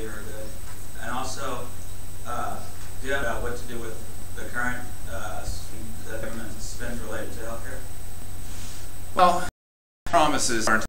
are good. And also, do you have what to do with the current the government spends related to healthcare? Well, promises aren't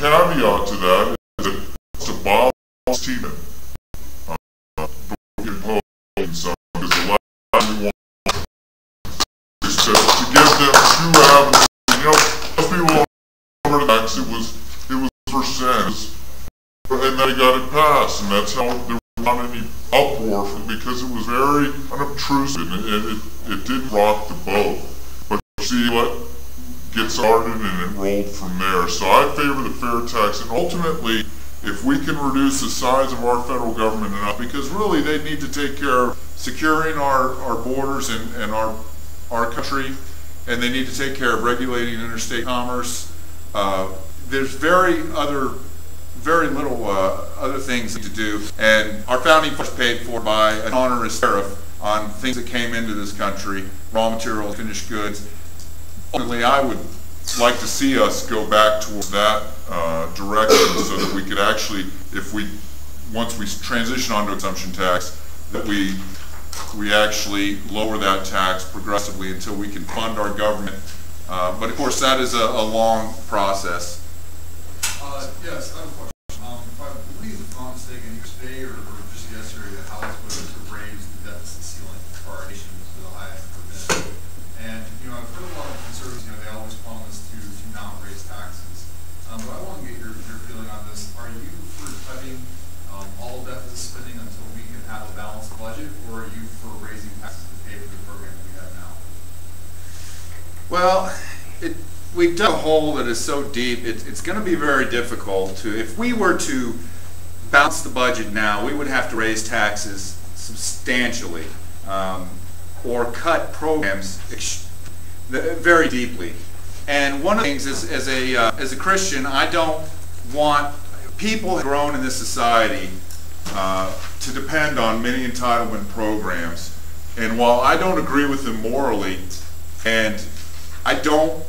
caveat to that is that it's a Bob Stephen because the last thing we want is to give them two avenues. You know, most people over the tax, it was percent, and then they got it passed, and that's how there was not any uproar from, because it was very unobtrusive and it did rock the boat. But you see what gets started and it rolled from there. So I favor the fair tax, and ultimately, if we can reduce the size of our federal government enough, because really they need to take care of securing our borders and our country, and they need to take care of regulating interstate commerce. There's very little other things to do, and our founding was paid for by an onerous tariff on things that came into this country, raw materials, finished goods. Ultimately, I would like to see us go back towards that direction, so that we could actually, once we transition onto consumption tax, that we actually lower that tax progressively until we can fund our government. But of course, that is a long process. Yes, I have a question. If I believe, if I'm not mistaken, today or just yesterday, the House voted to raise the deficit ceiling for our nation to the highest it's ever been. And I've heard a lot of conservatives, they always promise to not raise taxes. But I want to get your feeling on this. Are you for cutting all deficit spending until we can have a balanced budget, or are you for raising taxes to pay for the program that we have now? Well, we've dug a hole that is so deep, it's going to be very difficult to, if we were to balance the budget now, we would have to raise taxes substantially, or cut programs very deeply. And one of the things is, as a Christian, I don't want people have grown in this society to depend on many entitlement programs. And while I don't agree with them morally, and I don't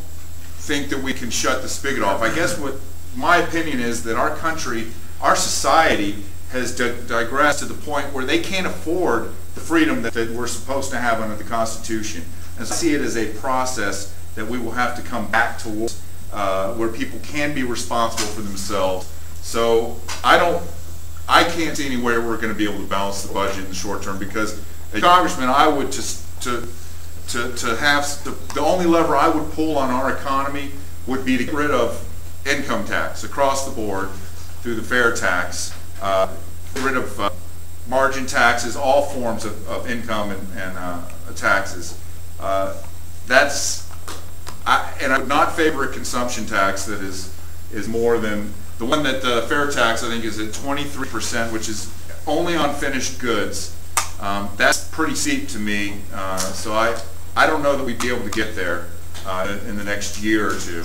think that we can shut the spigot off, I guess what my opinion is that our country, our society has digressed to the point where they can't afford the freedom that we're supposed to have under the Constitution. And so I see it as a process that we will have to come back towards, where people can be responsible for themselves. So I can't see any way we're going to be able to balance the budget in the short term, because as a congressman, I would just to have the only lever I would pull on our economy would be to get rid of income tax across the board through the fair tax, get rid of margin taxes, all forms of income and taxes. And I would not favor a consumption tax that is more than the one that the fair tax, I think, is at 23%, which is only on finished goods. That's pretty steep to me. So I don't know that we'd be able to get there in the next year or two.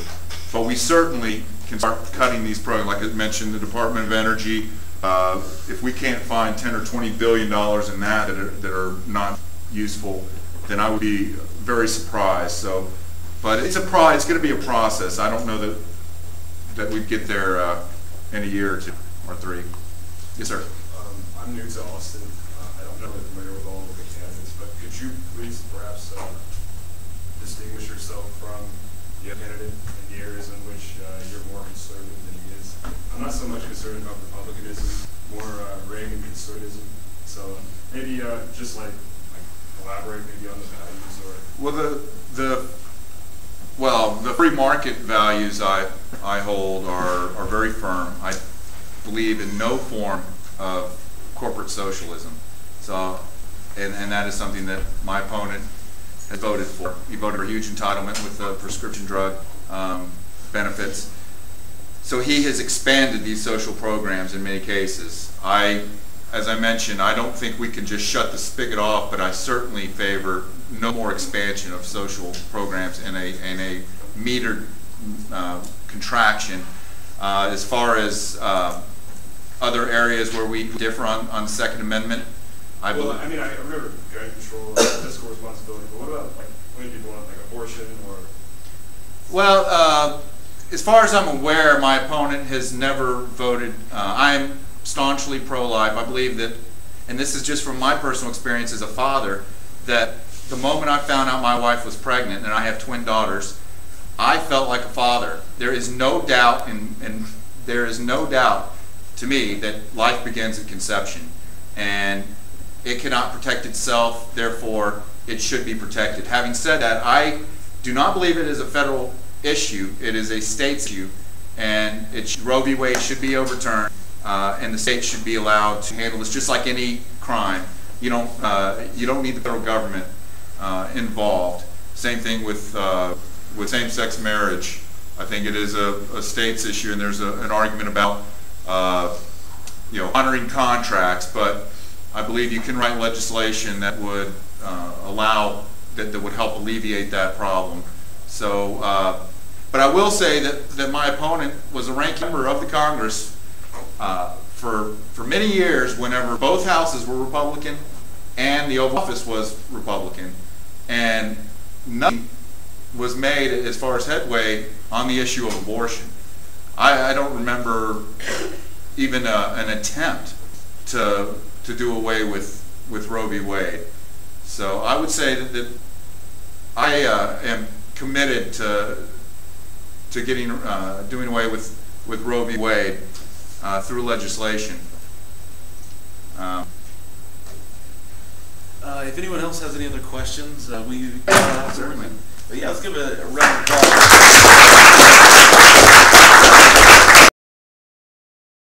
But we certainly can start cutting these programs. Like I mentioned, the Department of Energy, if we can't find $10 or $20 billion in that are not useful, then I would be very surprised. So, but it's going to be a process. I don't know that we'd get there in a year or two or three. Yes, sir. I'm new to Austin. I don't know if familiar with all of the candidates, but could you please perhaps distinguish yourself from the other candidate in the areas in which you're more conservative than he is? I'm not so much concerned about Republicanism, more Reagan conservatism. So maybe just like elaborate maybe on the values or. Well, the free market values I hold are very firm. I believe in no form of corporate socialism. So, and that is something that my opponent has voted for. He voted for huge entitlement with the prescription drug benefits. So he has expanded these social programs in many cases. As I mentioned, I don't think we can just shut the spigot off, but I certainly favor no more expansion of social programs in a metered contraction. As far as other areas where we differ on the Second Amendment, I remember gun control, fiscal responsibility, but what about like when people want like abortion or? Well, as far as I'm aware, my opponent has never voted. I'm staunchly pro-life. I believe that, and this is just from my personal experience as a father, that the moment I found out my wife was pregnant, and I have twin daughters, I felt like a father. There is no doubt, and there is no doubt to me that life begins at conception, and it cannot protect itself, therefore it should be protected. Having said that, I do not believe it is a federal issue. It is a state's issue, and Roe v. Wade should be overturned, and the state should be allowed to handle this just like any crime. You don't need the federal government involved. Same thing with same-sex marriage. I think it is a state's issue, and there's an argument about honoring contracts, but I believe you can write legislation that would that would help alleviate that problem. So, but I will say that my opponent was a ranking member of the Congress for many years, whenever both houses were Republican and the Oval Office was Republican, and nothing was made as far as headway on the issue of abortion. I don't remember even an attempt to do away with Roe v. Wade. So I would say that I am committed to doing away with Roe v. Wade through legislation. If anyone else has any other questions, we certainly. But yeah, let's give a round of applause.